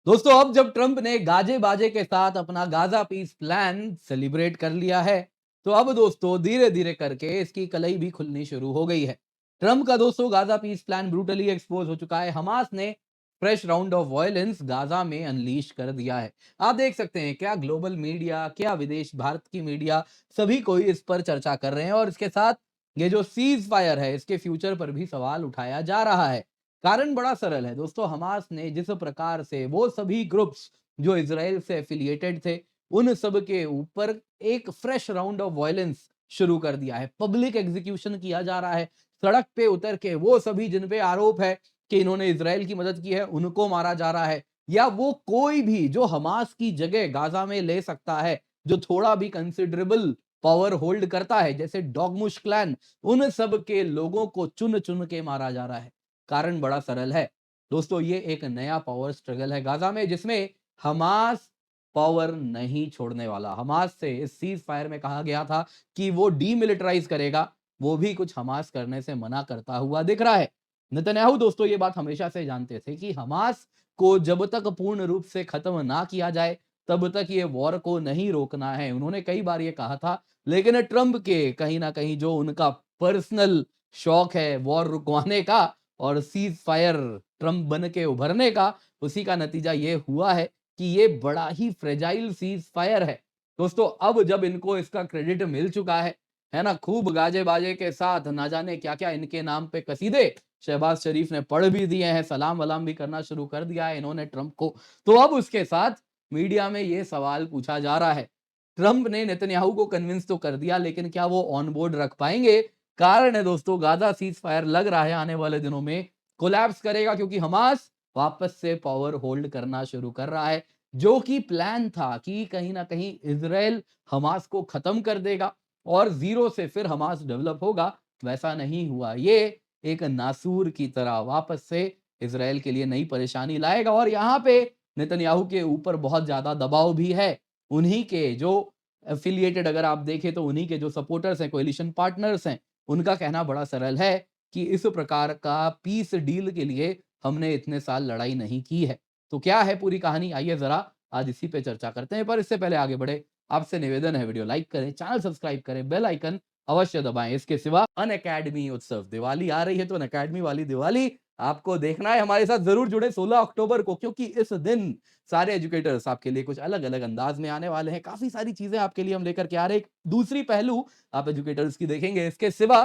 दोस्तों अब जब ट्रंप ने गाजे बाजे के साथ अपना गाजा पीस प्लान सेलिब्रेट कर लिया है, तो अब दोस्तों धीरे धीरे करके इसकी कलई भी खुलनी शुरू हो गई है। ट्रंप का दोस्तों Gaza peace plan brutally expose हो चुका है। हमास ने fresh round of violence Gaza में अनलीश कर दिया है। आप देख सकते हैं क्या ग्लोबल मीडिया, क्या विदेश भारत की मीडिया, सभी कोई इस पर चर्चा कर रहे हैं और इसके साथ ये जो सीज फायर है इसके फ्यूचर पर भी सवाल उठाया जा रहा है। कारण बड़ा सरल है दोस्तों, हमास ने जिस प्रकार से वो सभी ग्रुप्स जो इसराइल से एफिलिएटेड थे उन सब के ऊपर एक फ्रेश राउंड ऑफ वायलेंस शुरू कर दिया है। पब्लिक एग्जीक्यूशन किया जा रहा है, सड़क पे उतर के वो सभी जिन पे आरोप है कि इन्होंने इसराइल की मदद की है उनको मारा जा रहा है, या वो कोई भी जो हमास की जगह गाजा में ले सकता है, जो थोड़ा भी कंसिडरेबल पावर होल्ड करता है जैसे डॉगमुश क्लैन, उन सब के लोगों को चुन चुन के मारा जा रहा है। कारण बड़ा सरल है दोस्तों, ये एक नया पावर स्ट्रगल है गाजा में जिसमें हमास पावर नहीं छोड़ने वाला। हमास से इस सीज फायर में कहा गया था कि वो डीमिलिटराइज करेगा, वो भी कुछ हमास करने से मना करता हुआ दिख रहा है। नेतन्याहू दोस्तों ये बात हमेशा से जानते थे कि हमास को जब तक पूर्ण रूप से खत्म ना किया जाए तब तक ये वॉर को नहीं रोकना है। उन्होंने कई बार ये कहा था, लेकिन ट्रंप के कहीं ना कहीं जो उनका पर्सनल शौक है वॉर रुकवाने का और सीज फायर ट्रंप बन के उभरने का, उसी का नतीजा ये हुआ है कि ये बड़ा ही फ्रेजाइल सीज फायर है। दोस्तों अब जब इनको इसका क्रेडिट मिल चुका है ना, खूब गाजे बाजे के साथ ना जाने क्या क्या इनके नाम पे कसीदे शहबाज शरीफ ने पढ़ भी दिए हैं, सलाम वलाम भी करना शुरू कर दिया है इन्होंने ट्रंप को। तो अब उसके साथ मीडिया में ये सवाल पूछा जा रहा है, ट्रंप ने नेतन्याहू को कन्विंस तो कर दिया लेकिन क्या वो ऑन बोर्ड रख पाएंगे? कारण है दोस्तों, गाजा सीज फायर लग रहा है आने वाले दिनों में कोलैप्स करेगा, क्योंकि हमास वापस से पावर होल्ड करना शुरू कर रहा है। जो कि प्लान था कि कहीं ना कहीं इजराइल हमास को खत्म कर देगा और जीरो से फिर हमास डेवलप होगा, वैसा नहीं हुआ। ये एक नासूर की तरह वापस से इजराइल के लिए नई परेशानी लाएगा और यहाँ पे नेतन्याहू के ऊपर बहुत ज्यादा दबाव भी है। उन्हीं के जो एफिलिएटेड, अगर आप देखें तो उन्हीं के जो सपोर्टर्स हैं, कोएलिशन पार्टनर्स हैं, उनका कहना बड़ा सरल है कि इस प्रकार का पीस डील के लिए हमने इतने साल लड़ाई नहीं की है। तो क्या है पूरी कहानी, आइए जरा आज इसी पे चर्चा करते हैं। पर इससे पहले आगे बढ़े आपसे निवेदन है, वीडियो लाइक करें, चैनल सब्सक्राइब करें, बेल आइकन अवश्य दबाएं। इसके सिवा अन अकेडमी उत्सव दिवाली आ रही है, तो अन अकेडमी वाली दिवाली आपको देखना है, हमारे साथ जरूर जुड़े 16 अक्टूबर को, क्योंकि इस दिन सारे एजुकेटर्स आपके लिए कुछ अलग अलग अंदाज में आने वाले हैं। काफी सारी चीजें आपके लिए हम लेकर के आ रहे हैं, दूसरी पहलू आप एजुकेटर्स की देखेंगे। इसके सिवा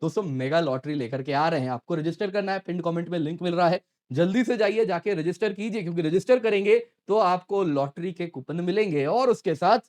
दोस्तों मेगा लॉटरी लेकर के आ रहे हैं, आपको रजिस्टर करना है, पिन कमेंट में लिंक मिल रहा है, जल्दी से जाइए जाके रजिस्टर कीजिए, क्योंकि रजिस्टर करेंगे तो आपको लॉटरी के कूपन मिलेंगे और उसके साथ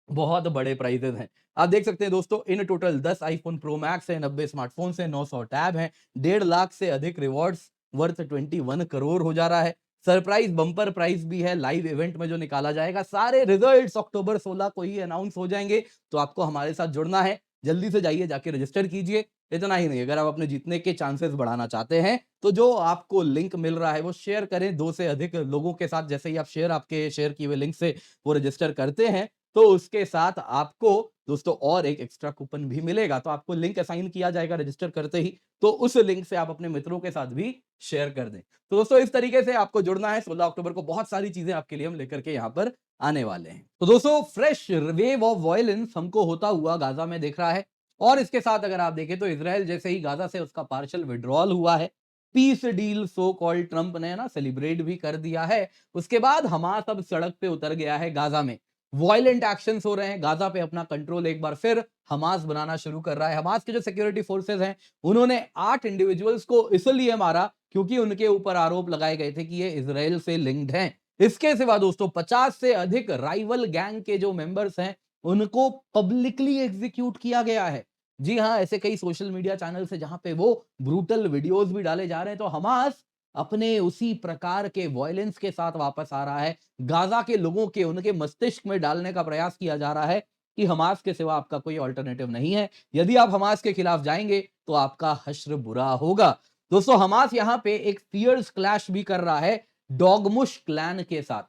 बहुत बड़े प्राइजेस हैं। आप देख सकते हैं दोस्तों, in total 10 iPhone pro max है, 90 स्मार्टफोन है, 900 टैब हैं, 1.5 लाख से अधिक रिवॉर्ड्स वर्थ 21 करोड़ हो जा रहा है। सरप्राइज बम्पर प्राइस भी है लाइव इवेंट में जो निकाला जाएगा। सारे रिजल्ट्स अक्टूबर 16 को ही अनाउंस हो जाएंगे, तो आपको हमारे साथ जुड़ना है, जल्दी से जाइए जाके रजिस्टर कीजिए। इतना ही नहीं, अगर आप अपने जीतने के चांसेस बढ़ाना चाहते हैं तो जो आपको लिंक मिल रहा है वो शेयर करें 2 से अधिक लोगों के साथ। जैसे ही आप आपके शेयर किए हुए लिंक से वो रजिस्टर करते हैं तो उसके साथ आपको दोस्तों और एक एक्स्ट्रा कूपन भी मिलेगा। तो आपको लिंक असाइन किया जाएगा रजिस्टर करते ही, तो उस लिंक से आप अपने मित्रों के साथ भी शेयर कर दें। तो दोस्तों इस तरीके से आपको जुड़ना है। 16 अक्टूबर को बहुत सारी चीजें आपके लिए हम लेकर के यहाँ पर आने वाले हैं। तो दोस्तों फ्रेश वेव ऑफ वायलेंस हमको होता हुआ गाजा में दिख रहा है और इसके साथ अगर आप देखें तो इसराइल जैसे ही गाजा से उसका पार्शियल विड्रॉल हुआ है, peace deal so called Trump ने ना सेलिब्रेट भी कर दिया है, उसके बाद हमास अब सड़क पे उतर गया है गाजा में। वायलेंट एक्शंस हो रहे हैं, गाजा पे अपना कंट्रोल एक बार फिर हमास बनाना शुरू कर रहा है। हमास के जो सिक्योरिटी फोर्सेस हैं उन्होंने 8 इंडिविजुअल्स को इसलिए मारा क्योंकि उनके ऊपर आरोप लगाए गए थे कि ये इसराइल से लिंक्ड हैं। इसके सिवा दोस्तों 50 से अधिक राइवल गैंग के जो मेंबर्स हैं उनको पब्लिकली एग्जीक्यूट किया गया है। जी हाँ, ऐसे कई सोशल मीडिया चैनल्स है जहां पे वो ब्रूटल वीडियोस भी डाले जा रहे हैं। तो हमास अपने उसी प्रकार के वायलेंस के साथ वापस आ रहा है। गाजा के लोगों के उनके मस्तिष्क में डालने का प्रयास किया जा रहा है कि हमास के सिवा आपका कोई अल्टरनेटिव नहीं है, यदि आप हमास के खिलाफ जाएंगे तो आपका हश्र बुरा होगा। दोस्तों हमास यहां पे एक फियर्स क्लैश भी कर रहा है डॉगमुश क्लैन के साथ।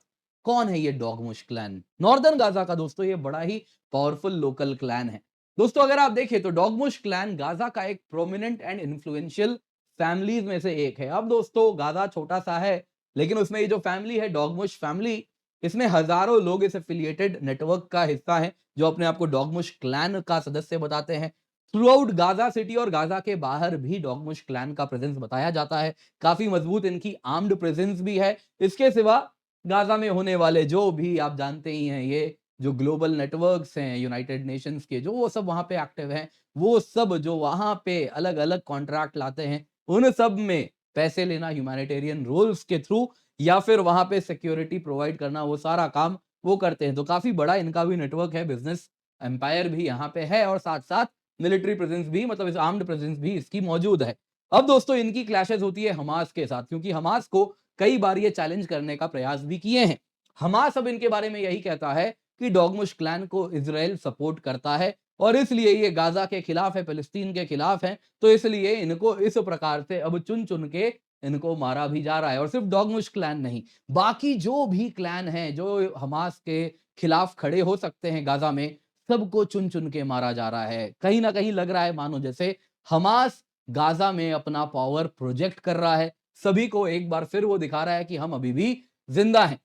कौन है ये डॉगमुश क्लैन? नॉर्दर्न गाजा का दोस्तों ये बड़ा ही पावरफुल लोकल क्लैन है। दोस्तों अगर आप देखें तो डॉगमुश क्लैन गाजा का एक प्रोमिनेंट एंड इन्फ्लुएंशियल फैमिलीज में से एक है। अब दोस्तों गाजा छोटा सा है, लेकिन उसमें ये जो फैमिली है, डॉगमुश फैमिली, इसमें हजारों लोग इस एफिलिएटेड नेटवर्क का हिस्सा हैं, जो अपने आप को डॉगमुश क्लैन का सदस्य बताते हैं। थ्रू आउट गाजा सिटी और गाजा के बाहर भी डॉगमुश क्लैन का प्रेजेंस बताया जाता है। काफी मजबूत इनकी आर्म्ड प्रेजेंस भी है। इसके सिवा गाजा में होने वाले जो भी आप जानते ही हैं, ये जो ग्लोबल नेटवर्क्स हैं यूनाइटेड नेशंस के, जो वो सब वहां पे एक्टिव हैं, वो सब जो वहां पे अलग अलग कॉन्ट्रैक्ट लाते हैं, उन सब में पैसे लेना ह्यूमैनिटेरियन रोल्स के थ्रू, या फिर वहां पे सिक्योरिटी प्रोवाइड करना, वो सारा काम वो करते हैं। तो काफी बड़ा इनका भी नेटवर्क है, बिजनेस एम्पायर भी यहाँ पे है, और साथ साथ मिलिट्री प्रेजेंस भी, मतलब इस आर्म्ड प्रेजेंस भी इसकी मौजूद है। अब दोस्तों इनकी क्लैशेस होती है हमास के साथ, क्योंकि हमास को कई बार ये चैलेंज करने का प्रयास भी किए हैं। हमास अब इनके बारे में यही कहता है कि डॉगमुश क्लैन को इजराइल सपोर्ट करता है, और इसलिए ये गाजा के खिलाफ है, फिलिस्तीन के खिलाफ है, तो इसलिए इनको इस प्रकार से अब चुन चुन के इनको मारा भी जा रहा है। और सिर्फ डॉगमुश क्लैन नहीं, बाकी जो भी क्लैन हैं जो हमास के खिलाफ खड़े हो सकते हैं गाजा में, सबको चुन चुन के मारा जा रहा है। कहीं ना कहीं लग रहा है मानो जैसे हमास गाजा में अपना पावर प्रोजेक्ट कर रहा है, सभी को एक बार फिर वो दिखा रहा है कि हम अभी भी जिंदा हैं।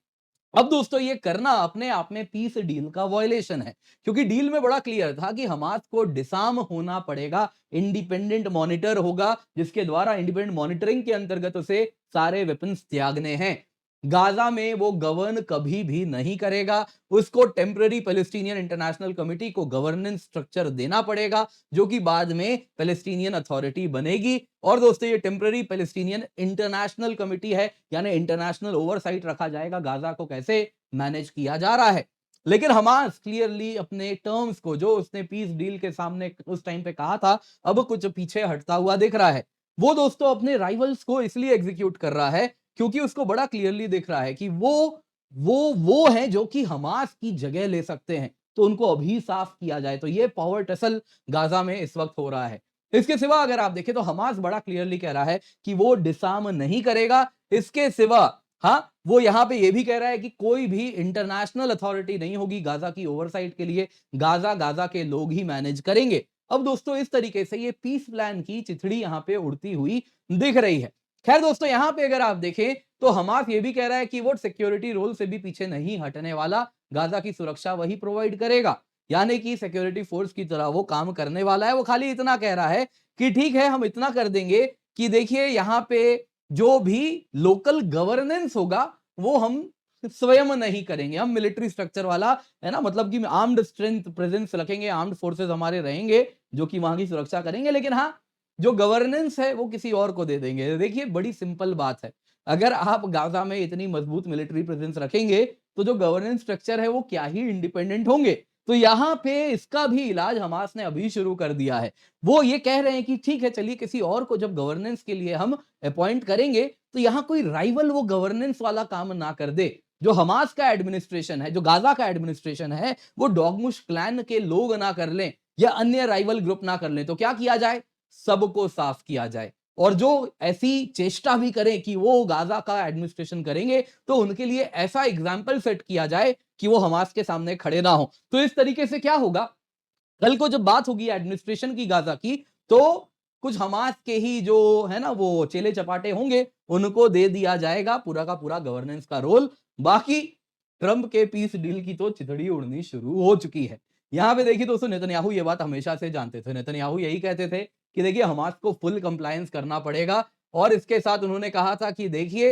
अब दोस्तों ये करना अपने आप में पीस डील का वायलेशन है, क्योंकि डील में बड़ा क्लियर था कि हमास को डिसार्म होना पड़ेगा, इंडिपेंडेंट मॉनिटर होगा, जिसके द्वारा इंडिपेंडेंट मॉनिटरिंग के अंतर्गत उसे सारे वेपन्स त्यागने हैं। गाजा में वो गवर्न कभी भी नहीं करेगा, उसको टेम्पररी पैलेस्टीनियन इंटरनेशनल कमिटी को गवर्नेंस स्ट्रक्चर देना पड़ेगा, जो कि बाद में पैलेस्टीनियन अथॉरिटी बनेगी। और दोस्तों ये टेम्पररी पैलेस्टीनियन इंटरनेशनल कमिटी है, यानी इंटरनेशनल ओवरसाइट रखा जाएगा गाजा को कैसे मैनेज किया जा रहा है। लेकिन हमास क्लियरली अपने टर्म्स को, जो उसने पीस डील के सामने उस टाइम पे कहा था, अब कुछ पीछे हटता हुआ दिख रहा है। वो दोस्तों अपने राइवल्स को इसलिए एग्जीक्यूट कर रहा है क्योंकि उसको बड़ा क्लियरली दिख रहा है कि वो हैं जो कि हमास की जगह ले सकते हैं, तो उनको अभी साफ किया जाए। तो ये पावर टसल गाजा में इस वक्त हो रहा है। इसके सिवा अगर आप देखें तो हमास बड़ा क्लियरली कह रहा है कि वो डिसार्म नहीं करेगा। इसके सिवा हाँ, वो यहां पे ये भी कह रहा है कि कोई भी इंटरनेशनल अथॉरिटी नहीं होगी गाजा की ओवरसाइट के लिए, गाजा के लोग ही मैनेज करेंगे। अब दोस्तों इस तरीके से ये पीस प्लान की चिथड़ी यहां पे उड़ती हुई दिख रही है। खैर दोस्तों यहां पे अगर आप देखें तो हमास ये भी कह रहा है कि वो सिक्योरिटी रोल से भी पीछे नहीं हटने वाला, गाजा की सुरक्षा वही प्रोवाइड करेगा, यानी कि सिक्योरिटी फोर्स की तरह वो काम करने वाला है। वो खाली इतना कह रहा है कि ठीक है, हम इतना कर देंगे कि देखिए यहां पे जो भी लोकल गवर्नेंस होगा वो हम स्वयं नहीं करेंगे, हम मिलिट्री स्ट्रक्चर वाला, है ना, मतलब कि आर्म्ड स्ट्रेंथ प्रेजेंस रखेंगे, आर्म्ड फोर्सेस हमारे रहेंगे जो कि वहां की सुरक्षा करेंगे, लेकिन हाँ, जो गवर्नेंस है वो किसी और को दे देंगे। देखिए बड़ी सिंपल बात है, अगर आप गाजा में इतनी मजबूत मिलिट्री प्रेजेंस रखेंगे तो जो गवर्नेंस स्ट्रक्चर है वो क्या ही इंडिपेंडेंट होंगे। तो यहां पे इसका भी इलाज हमास ने अभी शुरू कर दिया है। वो ये कह रहे हैं कि ठीक है, चलिए किसी और को जब गवर्नेंस के लिए हम अपॉइंट करेंगे तो यहां कोई राइवल वो गवर्नेंस वाला काम ना कर दे। जो हमास का एडमिनिस्ट्रेशन है, जो गाजा का एडमिनिस्ट्रेशन है, वो डॉगमुश क्लैन के लोग ना कर लें या अन्य राइवल ग्रुप ना कर लें। तो क्या किया जाए, सबको साफ किया जाए। और जो ऐसी चेष्टा भी करें कि वो गाजा का एडमिनिस्ट्रेशन करेंगे, तो उनके लिए ऐसा एग्जाम्पल सेट किया जाए कि वो हमास के सामने खड़े ना हो। तो इस तरीके से क्या होगा, कल को जब बात होगी एडमिनिस्ट्रेशन की गाजा की, तो कुछ हमास के ही जो है ना वो चेले चपाटे होंगे, उनको दे दिया जाएगा पूरा का पूरा गवर्नेंस का रोल। बाकी ट्रंप के पीस डील की तो चिथड़ी उड़नी शुरू हो चुकी है। यहां पे देखिए दोस्तों, नेतन्याहू ये बात हमेशा से जानते थे। नेतन्याहू यही कहते थे कि देखिए हमास को फुल कंप्लायंस करना पड़ेगा, और इसके साथ उन्होंने कहा था कि देखिए,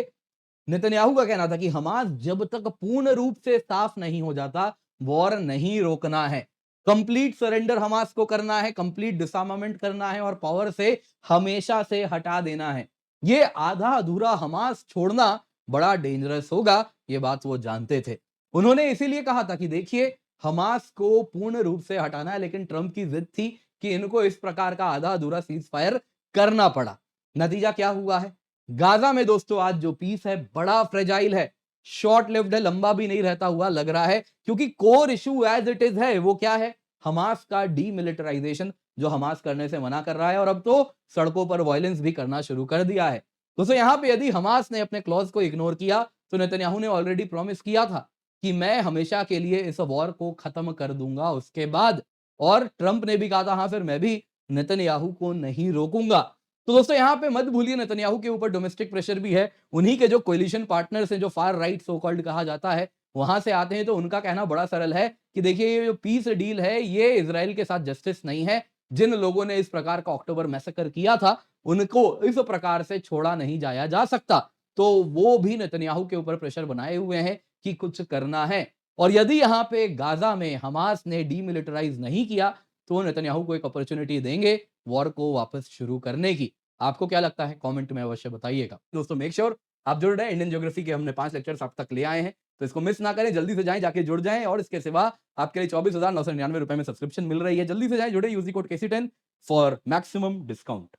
नेतन्याहू का कहना था कि हमास जब तक पूर्ण रूप से साफ नहीं हो जाता, वॉर नहीं रोकना है। कंप्लीट सरेंडर हमास को करना है, कंप्लीट डिसआर्मामेंट करना है, और पावर से हमेशा से हटा देना है। ये आधा अधूरा हमास छोड़ना बड़ा डेंजरस होगा, ये बात वो जानते थे। उन्होंने इसीलिए कहा था कि देखिए हमास को पूर्ण रूप से हटाना है, लेकिन ट्रंप की जिद थी कि इनको इस प्रकार का आधा अधूरा सीज फायर करना पड़ा। नतीजा क्या हुआ है, गाजा में दोस्तों आज जो पीस है बड़ा फ्रेजाइल है, शॉर्ट लिव्ड है, लंबा भी नहीं रहता हुआ लग रहा है, क्योंकि core issue as it is है वो क्या है, हमास का डीमिलिटराइजेशन, जो हमास करने से मना कर रहा है, और अब तो सड़कों पर वायलेंस भी करना शुरू कर दिया है। दोस्तों यहां पे यदि हमास ने अपने क्लॉज को इग्नोर किया, तो नेतन्याहू ने ऑलरेडी प्रॉमिस किया था कि मैं हमेशा के लिए इस वॉर को खत्म कर दूंगा उसके बाद। और ट्रंप ने भी कहा था हाँ फिर मैं भी नेतन्याहू को नहीं रोकूंगा। तो दोस्तों यहाँ पे मत भूलिए नेतन्याहू के ऊपर डोमेस्टिक प्रेशर भी है। उन्हीं के जो कोलिशन पार्टनर्स हैं, जो फार राइट सो कॉल्ड कहा जाता है, वहां से आते हैं। तो उनका कहना बड़ा सरल है कि देखिए ये जो पीस डील है ये इजराइल के साथ जस्टिस नहीं है। जिन लोगों ने इस प्रकार का अक्टूबर मैसेकर किया था उनको इस प्रकार से छोड़ा नहीं जाया जा सकता। तो वो भी नेतन्याहू के ऊपर प्रेशर बनाए हुए हैं कि कुछ करना है। और यदि यहाँ पे गाजा में हमास ने डीमिलिटराइज नहीं किया तो नेतन्याहू को एक अपॉर्चुनिटी देंगे वॉर को वापस शुरू करने की। आपको क्या लगता है? कमेंट में अवश्य बताइएगा। दोस्तों मेक श्योर आप जुड़ रहे हैं। इंडियन ज्योग्राफी के हमने 5 लेक्चर्स आप तक ले आए हैं, तो इसको मिस ना करें, जल्दी से जाएं, जाके जुड़ जाएं। और इसके सिवा आपके लिए 24,999 रुपए में सब्सक्रिप्शन मिल रही है। जल्दी से जाएं, जुड़े, use the code KC10 for maximum discount.